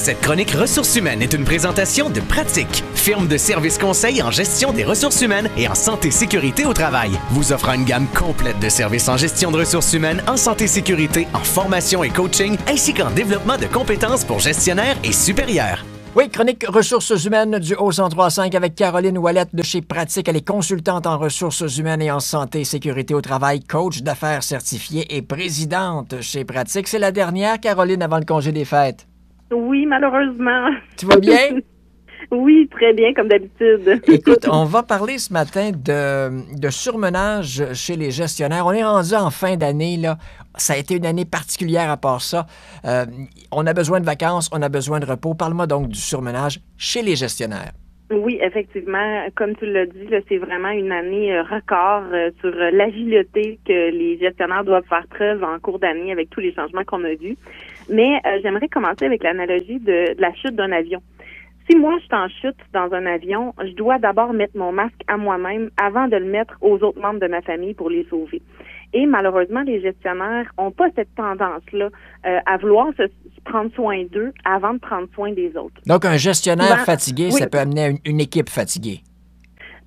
Cette chronique ressources humaines est une présentation de Pratique, firme de services conseils en gestion des ressources humaines et en santé-sécurité au travail. Vous offrant une gamme complète de services en gestion de ressources humaines, en santé-sécurité, en formation et coaching, ainsi qu'en développement de compétences pour gestionnaires et supérieurs. Oui, chronique ressources humaines du Haut-1035 avec Caroline Ouellette de chez Pratique. Elle est consultante en ressources humaines et en santé et sécurité au travail, coach d'affaires certifiée et présidente chez Pratique. C'est la dernière, Caroline, avant le congé des fêtes. Oui, malheureusement. Tu vas bien? Oui, très bien, comme d'habitude. Écoute, on va parler ce matin de surmenage chez les gestionnaires. On est rendu en fin d'année, là. Ça a été une année particulière à part ça. On a besoin de vacances, on a besoin de repos. Parle-moi donc du surmenage chez les gestionnaires. Oui, effectivement, comme tu l'as dit, là, c'est vraiment une année record sur l'agilité que les gestionnaires doivent faire preuve en cours d'année avec tous les changements qu'on a vus. Mais j'aimerais commencer avec l'analogie de la chute d'un avion. Si moi, je suis en chute dans un avion, je dois d'abord mettre mon masque à moi-même avant de le mettre aux autres membres de ma famille pour les sauver. Et malheureusement, les gestionnaires n'ont pas cette tendance-là à vouloir se prendre soin d'eux avant de prendre soin des autres. Donc, un gestionnaire fatigué, ça peut amener à une équipe fatiguée.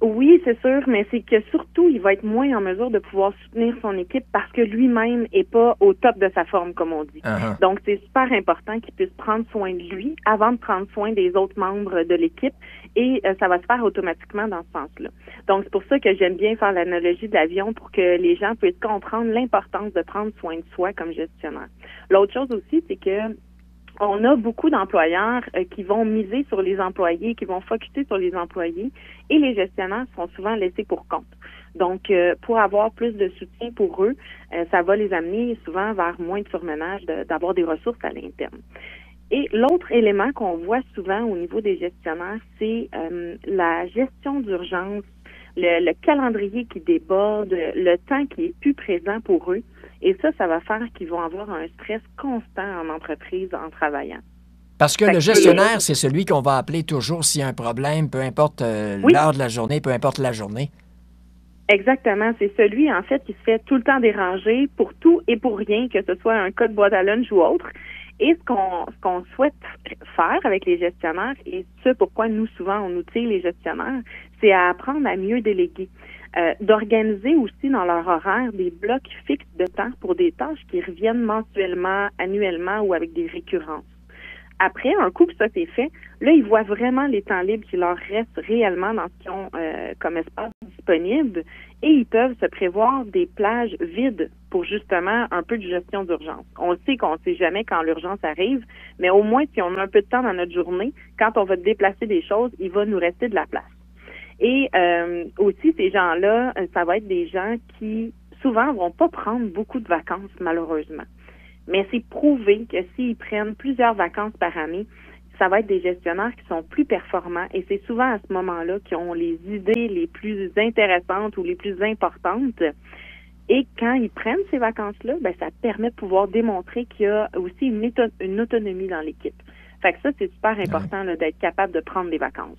Oui, c'est sûr, mais c'est que surtout, il va être moins en mesure de pouvoir soutenir son équipe parce que lui-même est pas au top de sa forme, comme on dit. Uh-huh. Donc, c'est super important qu'il puisse prendre soin de lui avant de prendre soin des autres membres de l'équipe et ça va se faire automatiquement dans ce sens-là. Donc, c'est pour ça que j'aime bien faire l'analogie de l'avion pour que les gens puissent comprendre l'importance de prendre soin de soi comme gestionnaire. L'autre chose aussi, c'est que on a beaucoup d'employeurs qui vont miser sur les employés, qui vont focuser sur les employés, et les gestionnaires sont souvent laissés pour compte. Donc, pour avoir plus de soutien pour eux, ça va les amener souvent vers moins de surmenage, d'avoir des ressources à l'interne. Et l'autre élément qu'on voit souvent au niveau des gestionnaires, c'est la gestion d'urgence, le calendrier qui déborde, le temps qui est plus présent pour eux. Et ça va faire qu'ils vont avoir un stress constant en entreprise en travaillant. Parce que le gestionnaire, c'est celui qu'on va appeler toujours s'il y a un problème, peu importe l'heure de la journée, peu importe la journée. Exactement. C'est celui, en fait, qui se fait tout le temps déranger pour tout et pour rien, que ce soit un cas de boîte à lunch ou autre. Et ce qu'on souhaite faire avec les gestionnaires, et ce pourquoi nous, souvent, on outille les gestionnaires, c'est à apprendre à mieux déléguer. D'organiser aussi dans leur horaire des blocs fixes de temps pour des tâches qui reviennent mensuellement, annuellement ou avec des récurrences. Après, un coup que ça c'est fait, là, ils voient vraiment les temps libres qui leur restent réellement dans ce qu'ils ont comme espace disponible et ils peuvent se prévoir des plages vides pour justement un peu de gestion d'urgence. On sait qu'on ne sait jamais quand l'urgence arrive, mais au moins, si on a un peu de temps dans notre journée, quand on va déplacer des choses, il va nous rester de la place. Et aussi, ces gens-là, ça va être des gens qui, souvent, vont pas prendre beaucoup de vacances, malheureusement. Mais c'est prouvé que s'ils prennent plusieurs vacances par année, ça va être des gestionnaires qui sont plus performants. Et c'est souvent à ce moment-là qu'ils ont les idées les plus intéressantes ou les plus importantes. Et quand ils prennent ces vacances-là, ben ça permet de pouvoir démontrer qu'il y a aussi une autonomie dans l'équipe. Fait que ça, c'est super important là, d'être capable de prendre des vacances.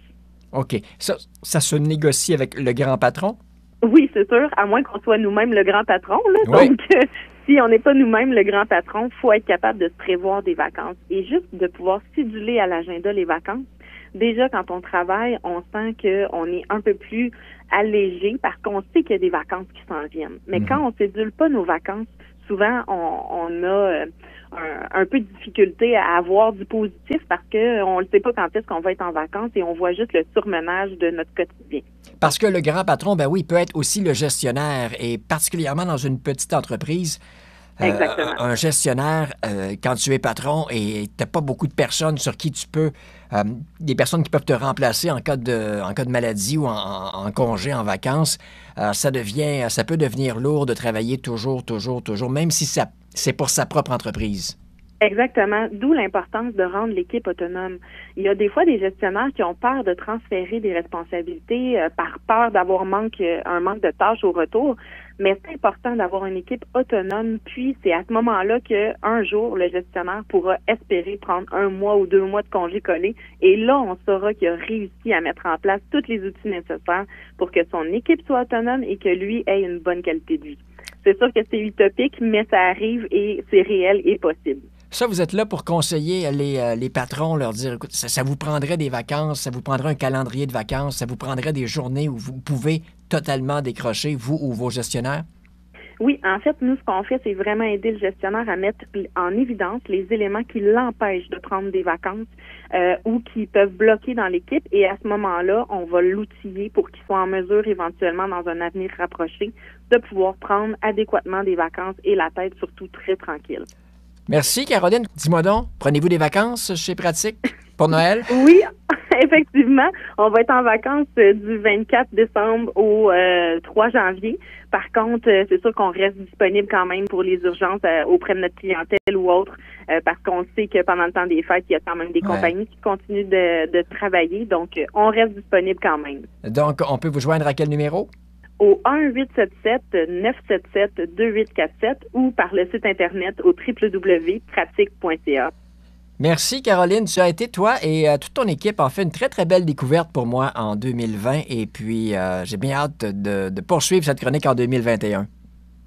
OK. Ça se négocie avec le grand patron? Oui, c'est sûr, à moins qu'on soit nous-mêmes le grand patron. Là. Oui. Donc, si on n'est pas nous-mêmes le grand patron, il faut être capable de se prévoir des vacances. Et juste de pouvoir céduler à l'agenda les vacances. Déjà, quand on travaille, on sent qu'on est un peu plus allégé parce qu'on sait qu'il y a des vacances qui s'en viennent. Mais quand on ne cédule pas nos vacances, souvent, on a un peu de difficulté à avoir du positif parce qu'on ne sait pas quand est-ce qu'on va être en vacances et on voit juste le surmenage de notre quotidien. Parce que le grand patron, ben oui, peut être aussi le gestionnaire et particulièrement dans une petite entreprise. Exactement. Un gestionnaire, quand tu es patron et tu n'as pas beaucoup de personnes sur qui tu peux, des personnes qui peuvent te remplacer en cas de maladie ou en congé, en vacances, ça peut devenir lourd de travailler toujours, même si c'est pour sa propre entreprise. Exactement, d'où l'importance de rendre l'équipe autonome. Il y a des fois des gestionnaires qui ont peur de transférer des responsabilités par peur d'avoir un manque de tâches au retour, mais c'est important d'avoir une équipe autonome, puis c'est à ce moment-là qu'un jour, le gestionnaire pourra espérer prendre 1 mois ou 2 mois de congé collé, et là, on saura qu'il a réussi à mettre en place tous les outils nécessaires pour que son équipe soit autonome et que lui ait une bonne qualité de vie. C'est sûr que c'est utopique, mais ça arrive et c'est réel et possible. Ça, vous êtes là pour conseiller les patrons, leur dire, écoute, ça vous prendrait des vacances, ça vous prendrait un calendrier de vacances, ça vous prendrait des journées où vous pouvez totalement décrocher, vous ou vos gestionnaires? Oui, en fait, nous, ce qu'on fait, c'est vraiment aider le gestionnaire à mettre en évidence les éléments qui l'empêchent de prendre des vacances ou qui peuvent bloquer dans l'équipe. Et à ce moment-là, on va l'outiller pour qu'il soit en mesure, éventuellement, dans un avenir rapproché, de pouvoir prendre adéquatement des vacances et la tête surtout très tranquille. Merci, Caroline. Dis-moi donc, prenez-vous des vacances chez Pratique pour Noël? Oui, effectivement. On va être en vacances du 24 décembre au 3 janvier. Par contre, c'est sûr qu'on reste disponible quand même pour les urgences auprès de notre clientèle ou autre, parce qu'on sait que pendant le temps des fêtes, il y a quand même des compagnies qui continuent de travailler. Donc, on reste disponible quand même. Donc, on peut vous joindre à quel numéro? Au 1-877-977-2847 ou par le site Internet au www.pratique.ca. Merci, Caroline. Tu as été, toi et toute ton équipe, en fait une très, très belle découverte pour moi en 2020. Et puis, j'ai bien hâte de poursuivre cette chronique en 2021.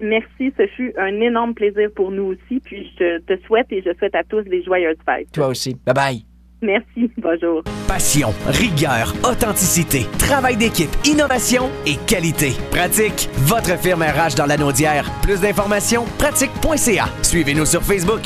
Merci. Ce fut un énorme plaisir pour nous aussi. Puis, je te souhaite et je souhaite à tous des joyeuses fêtes. Toi aussi. Bye-bye. Merci. Bonjour. Passion, rigueur, authenticité, travail d'équipe, innovation et qualité. Pratique, votre firme RH dans l'Anaudière. Plus d'informations, pratique.ca. Suivez-nous sur Facebook.